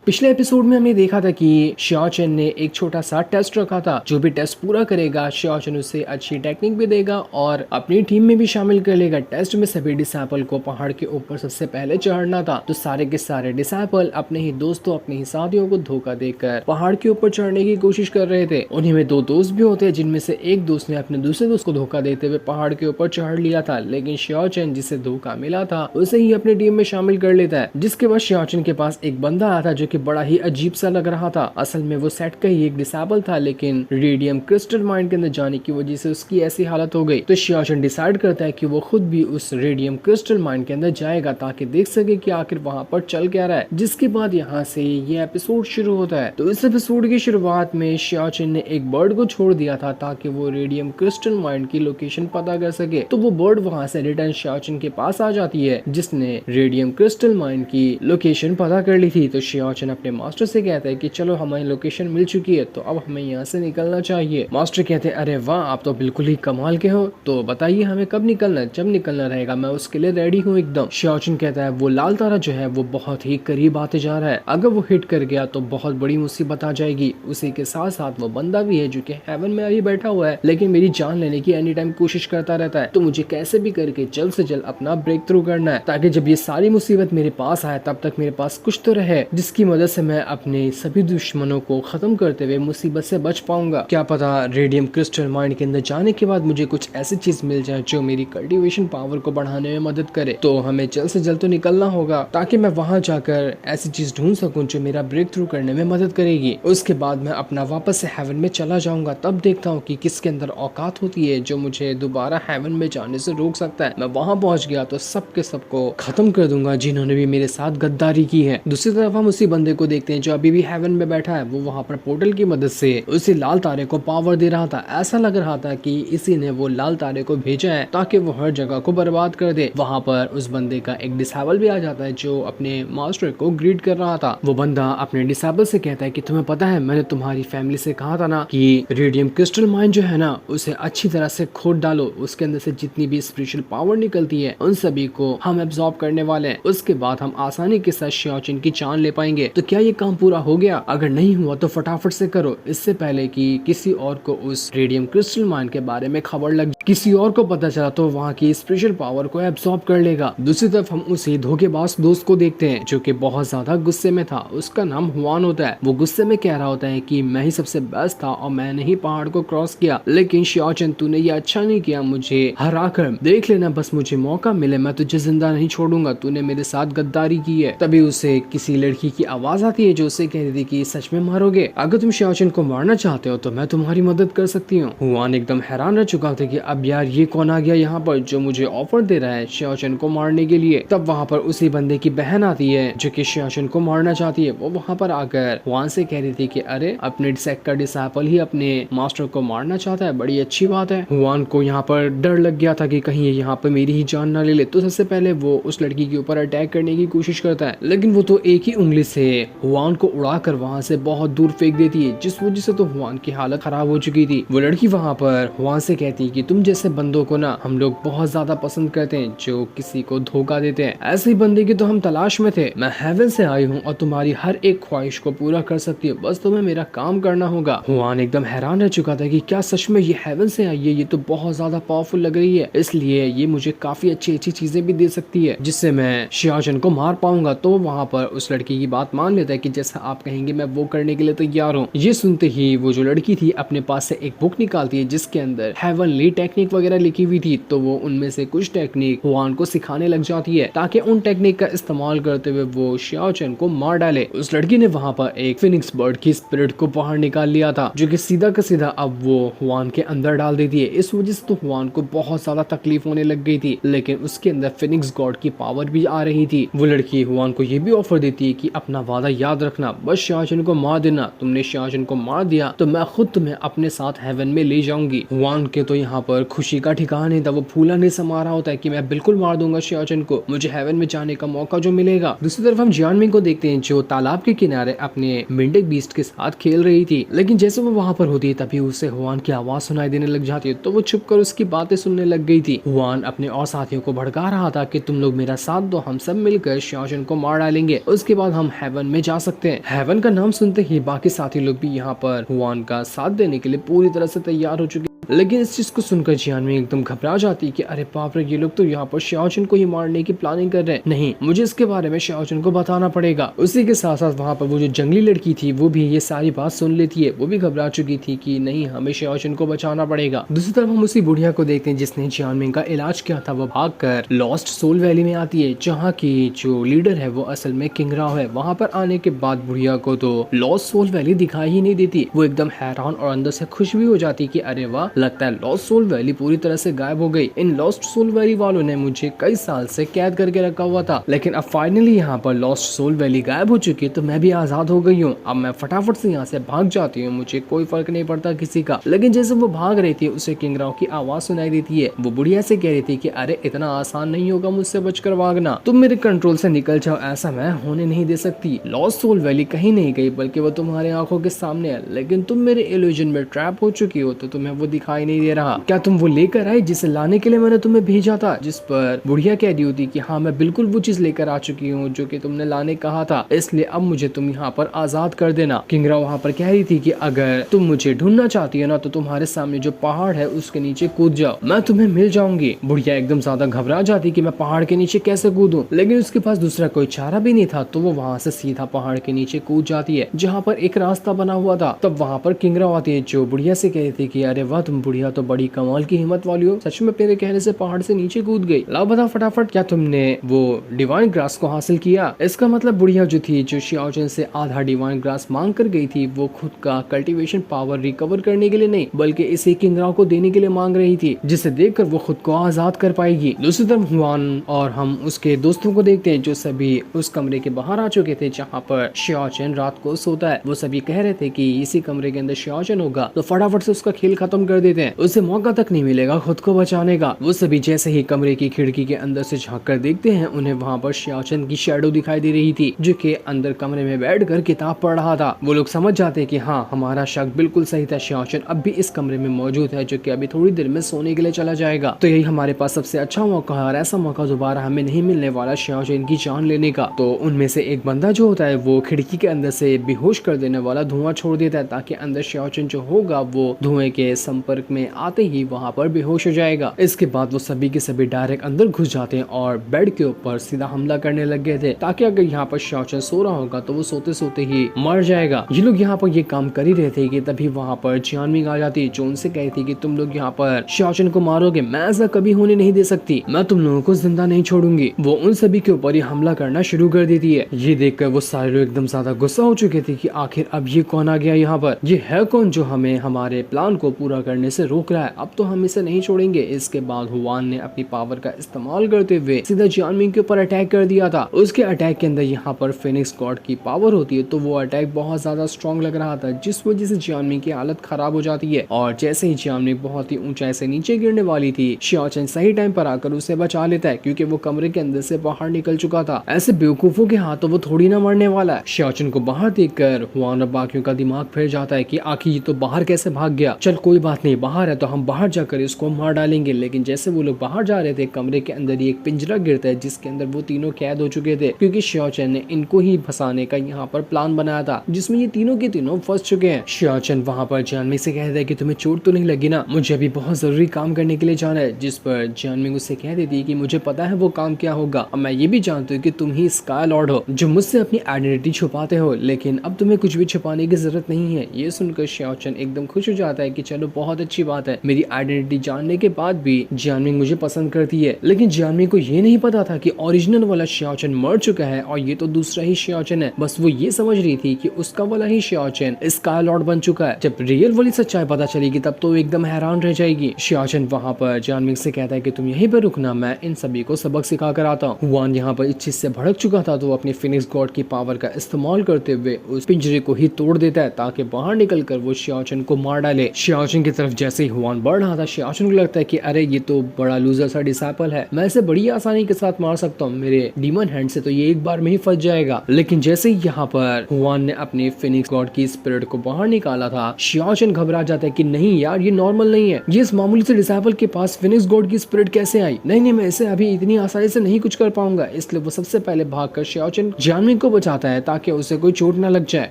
पिछले एपिसोड में हमने देखा था कि शियाओचेन ने एक छोटा सा टेस्ट रखा था। जो भी टेस्ट पूरा करेगा शियाओचेन उसे अच्छी टेक्निक भी देगा और अपनी टीम में भी शामिल कर लेगा। टेस्ट में सभी डिसाइपल को पहाड़ के ऊपर सबसे पहले चढ़ना था, तो सारे के सारे डिसाइपल अपने ही दोस्तों अपने ही साथियों को धोखा देकर पहाड़ के ऊपर चढ़ने की कोशिश कर रहे थे। उन्हीं में दो दोस्त भी होते हैं, जिनमें से एक दोस्त ने अपने दूसरे दोस्त को धोखा देते हुए पहाड़ के ऊपर चढ़ लिया था, लेकिन शियाओचेन जिसे धोखा मिला था उसे ही अपनी टीम में शामिल कर लेता है। जिसके बाद शियाओचेन के पास एक बंदा आया था जो कि बड़ा ही अजीब सा लग रहा था। असल में वो सेट का ही एक डिसेबल था, लेकिन रेडियम क्रिस्टल माइंड के अंदर जाने की वजह से उसकी ऐसी हालत हो गई। तो शियाओचेन डिसाइड करता है कि वो खुद भी उस रेडियम क्रिस्टल माइंड के अंदर जाएगा ताकि देख सके कि आखिर वहां पर चल क्या रहा है। जिसके बाद यहाँ से ये एपिसोड शुरू होता है। तो इस एपिसोड की शुरुआत में शियाओचेन ने एक बर्ड को छोड़ दिया था ताकि वो रेडियम क्रिस्टल माइंड की लोकेशन पता कर सके। तो वो बर्ड वहां से रिटर्न शियाओचेन के पास आ जाती है, जिसने रेडियम क्रिस्टल माइंड की लोकेशन पता कर ली थी। तो शियाओचेन अपने मास्टर से कहता है कि चलो हमें लोकेशन मिल चुकी है, तो अब हमें यहाँ से निकलना चाहिए। मास्टर कहते हैं अरे वाह, आप तो बिल्कुल ही कमाल के हो, तो बताइए हमें कब निकलना है। जब निकलना रहेगा मैं उसके लिए रेडी हूँ एकदम। शियाओचेन कहता है वो लाल तारा जो है वो बहुत ही करीब आते जा रहा है, अगर वो हिट कर गया तो बहुत बड़ी मुसीबत आ जाएगी। उसी के साथ साथ वो बंदा भी है जो कि हेवन में अभी बैठा हुआ है, लेकिन मेरी जान लेने की एनी टाइम कोशिश करता रहता है। तो मुझे कैसे भी करके जल्द से जल्द अपना ब्रेक थ्रू करना है, ताकि जब ये सारी मुसीबत मेरे पास आए तब तक मेरे पास कुछ तो रहे जिसकी मदद से मैं अपने सभी दुश्मनों को खत्म करते हुए मुसीबत से बच पाऊंगा। क्या पता रेडियम क्रिस्टल माइंड के अंदर जाने के बाद मुझे कुछ ऐसी चीज मिल जाए जो मेरी कल्टीवेशन पावर को बढ़ाने में मदद करे। तो हमें जल्द से जल्द तो निकलना होगा ताकि मैं वहां जाकर ऐसी चीज ढूंढ सकूं जो मेरा ब्रेक थ्रू करने में मदद करेगी। उसके बाद मैं अपना वापस से हेवन में चला जाऊंगा, तब देखता हूँ कि किसके अंदर औकात होती है जो मुझे दोबारा हेवन में जाने से रोक सकता है। मैं वहां पहुंच गया तो सबके सबको खत्म कर दूंगा जिन्होंने भी मेरे साथ गद्दारी की है। दूसरी तरफ हम उसी बंदे को देखते हैं जो अभी भी हेवन में बैठा है। वो वहां पर पोर्टल की मदद से उसी लाल तारे को पावर दे रहा था। ऐसा लग रहा था कि इसी ने वो लाल तारे को भेजा है ताकि वो हर जगह को बर्बाद कर दे। वहां पर उस बंदे का एक डिसेबल भी आ जाता है जो अपने मास्टर को ग्रीट कर रहा था। वो बंदा अपने डिसेबल से कहता है कि तुम्हें पता है मैंने तुम्हारी फैमिली से कहा था ना कि रेडियम क्रिस्टल माइंड जो है ना उसे अच्छी तरह से खोद डालो, उसके अंदर से जितनी भी स्पिरिचुअल पावर निकलती है उन सभी को हम एब्जॉर्ब करने वाले हैं। उसके बाद हम आसानी के साथ शियाओचेन की जान ले पाएंगे। तो क्या ये काम पूरा हो गया? अगर नहीं हुआ तो फटाफट से करो, इससे पहले कि किसी और को उस रेडियम क्रिस्टल माइंड के बारे में खबर लग, किसी और को पता चला तो वहाँ की स्पिरिचुअल पावर को एब्सॉर्ब कर लेगा। दूसरी तरफ हम उसी धोखेबाज दोस्त को देखते हैं जो कि बहुत ज्यादा गुस्से में था। उसका नाम हुआन होता है। वो गुस्से में कह रहा होता है कि मैं ही सबसे बेस्ट था और मैंने ही पहाड़ को क्रॉस किया, लेकिन शियाओचेन तूने ये अच्छा नहीं किया, मुझे हरा कर देख लेना, बस मुझे मौका मिले मैं तुझे जिंदा नहीं छोड़ूंगा, तूने मेरे साथ गद्दारी की है। तभी उसे किसी लड़की की आवाज आती है जो उसे कह रही थी कि सच में मारोगे? अगर तुम शियाओचेन को मारना चाहते हो तो मैं तुम्हारी मदद कर सकती हूँ। हुआन एकदम हैरान रह चुका था कि अब यार ये कौन आ गया यहाँ पर जो मुझे ऑफर दे रहा है शियाओचेन को मारने के लिए। तब वहाँ पर उसी बंदे की बहन आती है जो कि शियाओचेन को मारना चाहती है। वो वहाँ पर आकर हुआन से कह रही थी कि अरे अपने सेक्ट का डिसेबल ही अपने मास्टर को मारना चाहता है, बड़ी अच्छी बात है। हुआन को यहाँ पर डर लग गया था कि कहीं ये यहाँ पर मेरी ही जान ना ले ले। तो सबसे पहले वो उस लड़की के ऊपर अटैक करने की कोशिश करता है, लेकिन वो तो एक ही उंगली से हुआन को उड़ाकर वहाँ से बहुत दूर फेंक देती है, जिस वजह से तो हुआन की हालत खराब हो चुकी थी। वो लड़की वहाँ पर हुआन से कहती है कि तुम जैसे बंदों को ना हम लोग बहुत ज्यादा पसंद करते हैं जो किसी को धोखा देते हैं। ऐसे ही बंदे की तो हम तलाश में थे। मैं हेवन से आई हूँ और तुम्हारी हर एक ख्वाहिश को पूरा कर सकती है, बस तुम्हें मेरा काम करना होगा। हुआन एकदम हैरान रह चुका था कि क्या सच में ये हेवन से आई है? ये तो बहुत ज्यादा पावरफुल लग रही है, इसलिए ये मुझे काफी अच्छी अच्छी चीजें भी दे सकती है जिससे मैं शियाओचेन को मार पाऊंगा। तो वहाँ पर उस लड़की की बात मान लेता है कि जैसा आप कहेंगे मैं वो करने के लिए तैयार हूँ। ये सुनते ही वो जो लड़की थी अपने पास से एक बुक निकालती है जिसके अंदर हेवनली टेक्निक वगैरह लिखी हुई थी। तो वो उनमें से कुछ टेक्निक हुआन को सिखाने लग जाती है ताकि उन टेक्निक का इस्तेमाल करते हुए वो शियाओचेन को मार डाले। उस लड़की ने वहाँ पर एक फिनिक्स बर्ड की स्पिरिट को बाहर निकाल लिया था जो कि सीधा का सीधा अब वो हुआन के अंदर डाल देती है। इस वजह से तो हुआन को बहुत ज्यादा तकलीफ होने लग गई थी, लेकिन उसके अंदर फिनिक्स गॉड की पावर भी आ रही थी। वो लड़की हुआन को ये भी ऑफर देती है कि अपना वादा याद रखना, बस शियाओचेन को मार देना। तुमने शियाओचेन को मार दिया तो मैं खुद तुम्हें अपने साथ हेवन में ले जाऊंगी। हुआन के तो यहाँ पर पर खुशी का ठिकाना नहीं था, वो फूला नहीं समा रहा होता है कि मैं बिल्कुल मार दूंगा शियाचन को, मुझे हेवन में जाने का मौका जो मिलेगा। दूसरी तरफ हम जियानमिंग को देखते हैं जो तालाब के किनारे अपने मिंडेक बीस्ट के साथ खेल रही थी, लेकिन जैसे वो वहाँ पर होती है तभी उसे हुआन की आवाज सुनाई देने लग जाती है, तो वो छुप कर उसकी बातें सुनने लग गई थी। हुआन अपने और साथियों को भड़का रहा था कि तुम लोग मेरा साथ दो, हम सब मिलकर शियाचन को मार डालेंगे, उसके बाद हम हेवन में जा सकते हैं। हेवन का नाम सुनते ही बाकी साथी लोग भी यहाँ पर हुआन का साथ देने के लिए पूरी तरह से तैयार हो चुके, लेकिन इस चीज को सुनकर जियानमिंग एकदम घबरा जाती है कि अरे बाप रे, ये लोग तो यहाँ पर शियाचन को ही मारने की प्लानिंग कर रहे हैं, नहीं मुझे इसके बारे में शियाचन को बताना पड़ेगा। उसी के साथ साथ वहाँ पर वो जो जंगली लड़की थी वो भी ये सारी बात सुन लेती है, वो भी घबरा चुकी थी कि नहीं हमें शियाचन को बचाना पड़ेगा। दूसरी तरफ हम उसी बुढ़िया को देखते हैं जिसने जियानमिंग का इलाज किया था, वो भाग कर लॉस्ट सोल वैली में आती है जहाँ की जो लीडर है वो असल में किंग राव है। वहाँ पर आने के बाद बुढ़िया को तो लॉस्ट सोल वैली दिखाई ही नहीं देती, वो एकदम हैरान और अंदर से खुश भी हो जाती कि अरे वाह, लगता है लॉस्ट सोल वैली पूरी तरह से गायब हो गई, इन लॉस्ट सोल वैली वालों ने मुझे कई साल से कैद करके रखा हुआ था, लेकिन अब फाइनली यहाँ पर लॉस्ट सोल वैली गायब हो चुकी है तो मैं भी आजाद हो गई हूँ, अब मैं फटाफट से यहाँ से भाग जाती हूँ, मुझे कोई फर्क नहीं पड़ता किसी का। लेकिन जैसे वो भाग रही थी उसे किंग राव की आवाज सुनाई देती है, वो बुढ़िया से कह रही थी कि अरे इतना आसान नहीं होगा मुझसे बचकर भागना, तुम मेरे कंट्रोल से निकल जाओ, ऐसा मैं होने नहीं दे सकती। लॉस्ट सोल वैली कहीं नहीं गई बल्कि वो तुम्हारे आंखों के सामने है, लेकिन तुम मेरे इल्यूजन में ट्रैप हो चुकी हो तो तुम्हें वो दिखाई नहीं दे रहा। क्या तुम वो लेकर आए जिसे लाने के लिए मैंने तुम्हें भेजा था? जिस पर बुढ़िया कह रही होती कि हाँ मैं बिल्कुल वो चीज लेकर आ चुकी हूँ जो कि तुमने लाने कहा था, इसलिए अब मुझे तुम यहाँ पर आजाद कर देना। किंगरा वहाँ पर कह रही थी कि अगर तुम मुझे ढूंढना चाहती हो ना तो तुम्हारे सामने जो पहाड़ है उसके नीचे कूद जाओ, मैं तुम्हें मिल जाऊंगी। बुढ़िया एकदम ज्यादा घबरा जाती कि मैं पहाड़ के नीचे कैसे कूदूं, लेकिन उसके पास दूसरा कोई चारा भी नहीं था तो वो वहाँ से सीधा पहाड़ के नीचे कूद जाती है जहाँ पर एक रास्ता बना हुआ था। तब वहाँ पर किंगरा आती है जो बुढ़िया से कह रही थी कि अरे वाह, तुम बुढ़िया तो बड़ी कमाल की हिम्मत वाली हो, सच में तेरे कहने से पहाड़ से नीचे कूद गई। लाओ बताओ फटाफट, क्या तुमने वो डिवाइन ग्रास को हासिल किया? इसका मतलब बुढ़िया जो थी, जो शियाओचन से आधा डिवाइन ग्रास मांग कर गई थी, वो खुद का कल्टीवेशन पावर रिकवर करने के लिए नहीं बल्कि इसे किंगराव को देने के लिए मांग रही थी, जिसे देखकर वो खुद को आजाद कर पाएगी। दूसरी तरफ हुआन और हम उसके दोस्तों को देखते हैं जो सभी उस कमरे के बाहर आ चुके थे जहाँ पर शियाओचन रात को सोता है। वो सभी कह रहे थे कि इसी कमरे के अंदर शियाओचन होगा तो फटाफट से उसका खेल खत्म कर देते हैं, उसे मौका तक नहीं मिलेगा खुद को बचाने का। वो सभी जैसे ही कमरे की खिड़की के अंदर से झांक कर देखते हैं, उन्हें वहाँ पर शियाओचन की शैडो दिखाई दे रही थी जो कि अंदर कमरे में बैठकर किताब पढ़ रहा था। वो लोग समझ जाते हैं कि हाँ, हमारा शक बिल्कुल सही था, शियाओचन अब भी इस कमरे में मौजूद है जो कि अभी थोड़ी देर में सोने के लिए चला जाएगा। तो यही हमारे पास सबसे अच्छा मौका है और ऐसा मौका दोबारा हमें नहीं मिलने वाला शियाओचन की जान लेने का। तो उनमें से एक बंदा जो होता है वो खिड़की के अंदर से बेहोश कर देने वाला धुआं छोड़ देता है ताकि अंदर शियाओचन जो होगा वो धुएं के संपर्क में आते ही वहाँ पर बेहोश हो जाएगा। इसके बाद वो सभी के सभी डायरेक्ट अंदर घुस जाते हैं और बेड के ऊपर सीधा हमला करने लग गए थे ताकि अगर यहाँ पर शियाओचन सो रहा होगा तो वो सोते सोते ही मर जाएगा। ये लोग यहाँ पर ये काम कर ही रहे थे कि तभी वहाँ पर जियानमिंग आ जाती है जो उनसे कहती थी कि तुम लोग यहाँ पर शियाओचन को मारोगे, मैं ऐसा कभी होने नहीं दे सकती, मैं तुम लोगों को जिंदा नहीं छोड़ूंगी। वो उन सभी के ऊपर ही हमला करना शुरू कर देती है। ये देखकर वो सारे लोग एकदम ज्यादा गुस्सा हो चुके थे कि आखिर अब ये कौन आ गया यहाँ पर, ये है कौन जो हमें हमारे प्लान को पूरा करने से रोक रहा है, अब तो हम इसे नहीं छोड़ेंगे। इसके बाद हुआन ने अपनी पावर का इस्तेमाल करते हुए सीधा जियानमिंग के ऊपर अटैक कर दिया था। उसके अटैक के अंदर यहाँ पर फिनिक्स गॉड की पावर होती है तो वो अटैक बहुत ज्यादा स्ट्रॉन्ग लग रहा था जिस वजह से जियानमिंग की हालत खराब हो जाती है और जैसे ही जियानमिंग बहुत ही ऊंचाई से नीचे गिरने वाली थी, शियाओचन सही टाइम पर आकर उसे बचा लेता है क्योंकि वो कमरे के अंदर से बाहर निकल चुका था। ऐसे बेवकूफों के हाथों वो थोड़ी ना मरने वाला है। शियाओचन को बाहर देखकर हुआन और बाकियों का दिमाग फिर जाता है कि आखिर ये तो बाहर कैसे भाग गया, चल कोई बात नहीं, बाहर है तो हम बाहर जाकर इसको मार डालेंगे। लेकिन जैसे वो लोग बाहर जा रहे थे कमरे के अंदर ही एक पिंजरा गिरता है जिसके अंदर वो तीनों कैद हो चुके थे क्योंकि शियाओचन ने इनको ही फंसाने का यहाँ पर प्लान बनाया था जिसमें ये तीनों के तीनों फंस चुके हैं। शियाओचन वहाँ पर जियानमिंग से कहता है कि तुम्हें चोट तो नहीं लगी ना, मुझे अभी बहुत जरूरी काम करने के लिए जाना है। जिस पर जियानमिंग उससे कह देती है कि मुझे पता है वो काम क्या होगा, अब मैं ये भी जानती हूँ कि तुम ही स्काई लॉर्ड हो जो मुझसे अपनी आइडेंटिटी छुपाते हो, लेकिन अब तुम्हें कुछ भी छुपाने की जरूरत नहीं है। ये सुनकर शियाओचन एकदम खुश हो जाता है कि चलो बहुत अच्छी बात है, मेरी आइडेंटिटी जानने के बाद भी जियानमिंग मुझे पसंद करती है। लेकिन जियानमिंग को ये नहीं पता था कि ओरिजिनल वाला शियाओचन मर चुका है और ये तो दूसरा ही शियाओचन है। बस वो ये समझ रही थी कि उसका वाला ही शियाओचन स्काई लॉर्ड बन चुका है। जब रियल वाली सच्चाई पता चलेगी तब तो एकदम हैरान रह जाएगी। शियाओचन वहाँ पर जियानमिंग से कहता है कि तुम यहीं पर रुकना, मैं इन सभी को सबक सिखा कर आता हूँ। हुआन यहाँ पर इस चीज से भड़क चुका था तो वो अपनी फिनिक्स गॉड की पावर का इस्तेमाल करते हुए उस पिंजरे को ही तोड़ देता है ताकि बाहर निकलकर वो शियाओचन को मार डाले। शियाओचन की तरफ जैसे ही हुआन बढ़ रहा था, शियाचन को लगता है कि अरे ये तो बड़ा लूजर सा डिसाइपल है, मैं इसे बड़ी आसानी के साथ मार सकता हूँ, मेरे डीमन हैंड से तो ये एक बार में ही फंस जाएगा। लेकिन जैसे ही यहाँ पर हुआन ने अपने फिनिक्स गॉड की स्पिरिट को बाहर निकाला था, शियाचन घबरा जाता है कि नहीं यार ये नॉर्मल नहीं है, ये इस मामूली से डिसाइपल के पास फिनिक्स गॉड की स्पिरिट कैसे आई, नहीं मैं इसे अभी इतनी आसानी से नहीं कुछ कर पाऊंगा। इसलिए वो सबसे पहले भागकर शियाचन जियानमिंग को बचाता है ताकि उसे कोई चोट न लग जाए।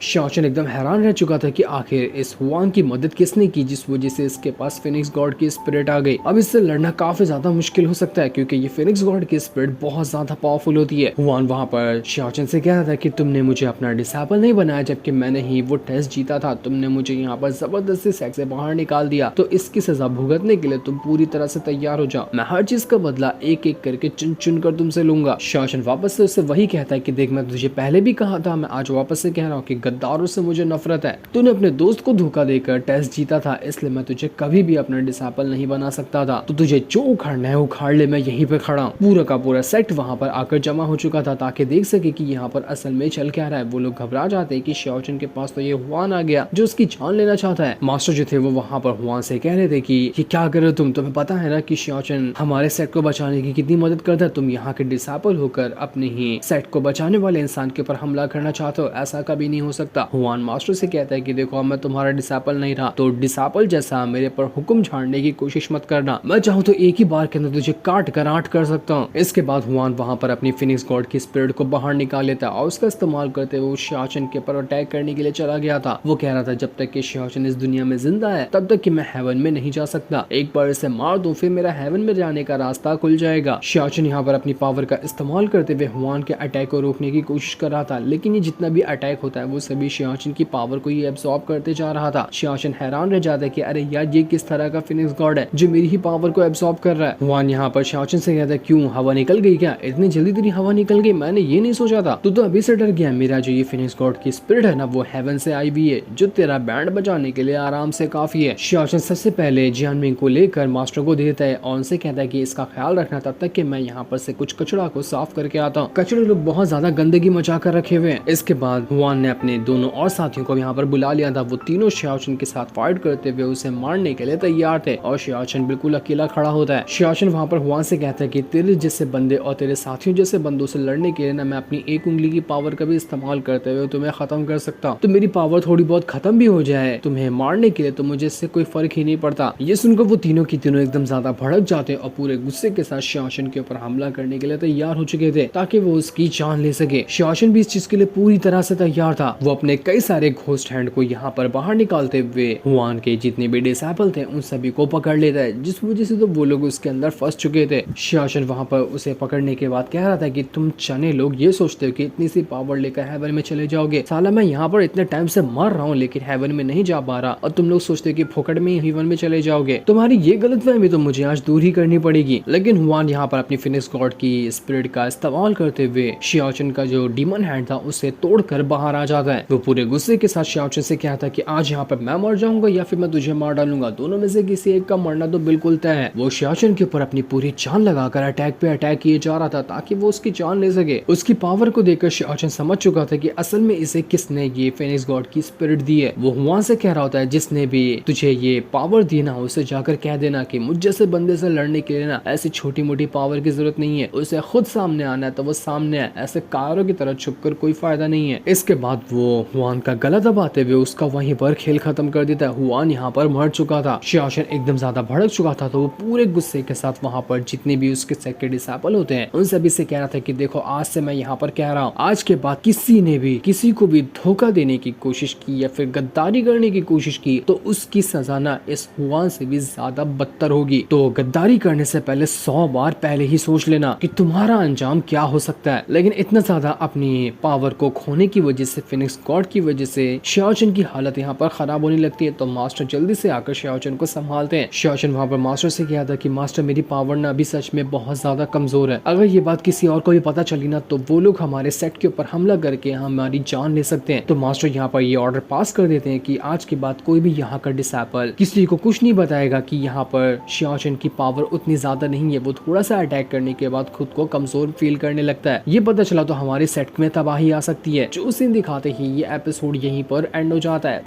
शियाचन एकदम हैरान रह चुका था कि आखिर इस हुआन की मदद किसने की जिस वजह से इसके पास फिनिक्स गॉड की स्पिरिट आ गई। अब इससे लड़ना काफी ज्यादा मुश्किल हो सकता है क्योंकि ये फिनिक्स गॉड की स्पिरिट बहुत ज्यादा पावरफुल होती है। हुआन वहाँ पर शियाचन से कह रहा था कि तुमने मुझे अपना डिसाइपल नहीं बनाया जबकि मैंने ही वो टेस्ट जीता था, तुमने मुझे यहाँ पर जबरदस्ती सेक्स से बाहर निकाल दिया, तो इसकी सजा भुगतने के लिए तुम पूरी तरह से तैयार हो जाओ, मैं हर चीज का बदला एक एक करके चुन चुन कर तुमसे लूंगा। शियाचन वापस से उससे वही कहता है कि देख मैं तुझे पहले भी कहा था, मैं आज वापस से कह रहा हूँ कि गद्दारों से मुझे नफरत है, तूने अपने दोस्त को धोखा देकर टेस्ट जीता था, इसलिए मैं तुझे कभी भी अपना डिसाइपल नहीं बना सकता था, तो तुझे जो उखाड़ना है उखाड़ ले, मैं यहीं पे खड़ा हूँ। पूरा का पूरा सेट वहाँ पर आकर जमा हो चुका था ताकि देख सके कि यहाँ पर असल में चल क्या रहा है। वो लोग घबरा जाते हैं कि शियाचन के पास तो ये हुआन आ गया जो उसकी जान लेना चाहता है। मास्टर जो थे वो वहाँ पर हुआन से कह रहे थे कि ये क्या कर रहे हो तुम, तुम्हें पता है ना कि शियाचन हमारे सेट को बचाने की कितनी मदद करता है, तुम यहाँ के डिसाइपल होकर अपने ही सेट को बचाने वाले इंसान के ऊपर हमला करना चाहते हो, ऐसा कभी नहीं हो सकता। हुआन मास्टर से कहता है कि देखो मैं तुम्हारा डिसाइपल नहीं रहा, तो डिसाइपल जैसा मेरे पर हुक्म झाड़ने की कोशिश मत करना, मैं चाहूँ तो एक ही बार के अंदर तुझे काट कर आट कर सकता हूँ। इसके बाद हुआन वहाँ पर अपनी फिनिक्स गॉड की स्पिरिट को बाहर निकाल लेता है और उसका इस्तेमाल करते हुए शियाचन के ऊपर अटैक करने के लिए चला गया था। वो कह रहा था जब तक कि शियाचन इस दुनिया में जिंदा है तब तक कि मैं हेवन में नहीं जा सकता, एक बार इसे मार दूं फिर मेरा हेवन में जाने का रास्ता खुल जाएगा। शियाचन यहाँ पर अपनी पावर का इस्तेमाल करते हुए हुआन के अटैक को रोकने की कोशिश कर रहा था, लेकिन ये जितना भी अटैक होता है वो सभी शियाचन की पावर को ही एब्सॉर्ब करते जा रहा था। शियाचन हैरान रह जाता है कि अरे यार ये किस तरह का फिनिक्स गॉड है जो मेरी ही पावर को एब्सॉर्ब कर रहा है। हुआन यहाँ पर शियाचन से कहता है क्यों हवा निकल गई क्या, इतनी जल्दी तेरी हवा निकल गई, मैंने ये नहीं सोचा था, तू तो अभी से डर गया, मेरा जो ये फिनिक्स गॉड की स्पिरिट है ना वो हेवन से आई हुई है जो तेरा बैंड बजाने के लिए आराम से काफी है। शियाचन सबसे पहले जियानमिंग को लेकर मास्टर को देता है और उनसे कहता है कि इसका ख्याल रखना तब तक कि मैं यहाँ पर से कुछ कचड़ा को साफ करके आता हूँ, कचड़े लोग बहुत ज्यादा गंदगी मचा कर रखे हुए हैं। इसके बाद हुआन ने अपने दोनों और साथियों को यहाँ पर बुला लिया था, वो तीनों शियाचन के साथ फाइट करते हुए उसे मारने के लिए तैयार थे और शियाचन बिल्कुल अकेला खड़ा होता है। शियाचन वहाँ पर हुआन से कहता है कि तेरे जैसे बंदे और तेरे साथियों जैसे बंदों से लड़ने के लिए ना मैं अपनी एक उंगली की पावर का भी इस्तेमाल करते हुए तुम्हें खत्म कर सकता हूँ, तो मेरी पावर थोड़ी बहुत खत्म भी हो जाए तुम्हें मारने के लिए तो मुझे इससे कोई फर्क ही नहीं पड़ता। ये सुनकर वो तीनों की तीनों एकदम ज्यादा भड़क जाते और पूरे गुस्से के साथ शियाचन के ऊपर हमला करने के लिए तैयार हो चुके थे ताकि वो उसकी जान ले सके। शियाचन भी इस चीज के लिए पूरी तरह से तैयार था। वो अपने कई सारे घोस्ट हैंड को यहाँ पर बाहर निकालते हुए हुआन के जितने भी डिसाइपल थे उन सभी को पकड़ लेता है, जिस वजह से तो वो लोग उसके अंदर फंस चुके थे। शियाचन वहाँ पर उसे पकड़ने के बाद कह रहा था कि तुम चने लोग ये सोचते हो कि इतनी सी पावर लेकर हेवन में चले जाओगे, साला मैं यहाँ पर इतने टाइम से मर रहा हूँ लेकिन हेवन में नहीं जा पा रहा और तुम लोग सोचते हो कि फोकट में हेवन में चले जाओगे, तुम्हारी ये गलतफहमी तो मुझे आज दूर ही करनी पड़ेगी। लेकिन हुआन यहाँ पर अपनी फिनिक्स गॉड की स्पिरिट का इस्तेमाल करते हुए शियाचन का जो डीमन हैंड था उसे तोड़कर बाहर आ जाता है। वो पूरे गुस्से के साथ शियाचन से कहता है कि आज यहाँ पर मैं मर जाऊंगा या फिर मैं तुझे मार डालूंगा, दोनों में से किसी एक का मरना तो बिल्कुल तय है। वो शियाचन के ऊपर अपनी पूरी जान लगाकर अटैक पे अटैक किए जा रहा था ताकि वो उसकी जान ले सके। उसकी पावर को देखकर शियाचन समझ चुका था कि असल में इसे किसने ये फिनिक्स गॉड की स्पिरिट दी है। वो हुआन से कह रहा होता है जिसने भी तुझे ये पावर दी ना उसे जाकर कह देना कि मुझ जैसे बंदे से लड़ने के लिए ना ऐसी छोटी मोटी पावर की जरूरत नहीं है, उसे खुद सामने आना है तो वो सामने है, ऐसे कारों की तरह छुपकर कोई फायदा नहीं है। इसके बाद वो हुआन का गला दबाते हुए उसका वहीं पर खेल खत्म कर देता है। हुआन यहाँ पर मर चुका था। शियाचन एकदम ज्यादा भड़क चुका था तो वो पूरे गुस्से के साथ वहाँ पर जितने भी उसके सेट के डिसाइपल होते हैं उन सभी से कह रहा था कि देखो आज से मैं यहाँ पर कह रहा हूँ, आज के बाद किसी ने भी किसी को भी धोखा देने की कोशिश की या फिर गद्दारी करने की कोशिश की तो उसकी सजा ना इस हुआन से भी ज्यादा बदतर होगी। तो गद्दारी करने से पहले 100 बार पहले ही सोच लेना कि तुम्हारा अंजाम क्या हो सकता है। लेकिन इतना ज्यादा अपनी पावर को खोने की वजह से फिनिक्स गॉड की वजह से शियाचन की हालत यहाँ पर खराब होने लगती है। तो मास्टर जल्दी से आकर शियाचन को संभालते हैं। शियाचन वहाँ पर मास्टर से कहा था कि मास्टर मेरी पावर ना अभी सच में बहुत ज्यादा कमजोर है, अगर ये बात किसी और को भी पता चली ना तो वो लोग हमारे सेट के ऊपर हमला करके हमारी जान ले सकते हैं। तो मास्टर यहाँ पर ये ऑर्डर पास कर देते हैं कि आज के बाद कोई भी यहाँ का डिसाइपल किसी को कुछ नहीं बताएगा कि यहाँ पर शियाचन की पावर उतनी ज्यादा नहीं है। वो थोड़ा सा अटैक करने के बाद खुद को कमजोर फील करने लगता है। ये पता चला तो हमारे सेट में तबाही आ सकती है। जो सीन दिखाते ही ये एपिसोड यहीं पर एंड हो जाता है।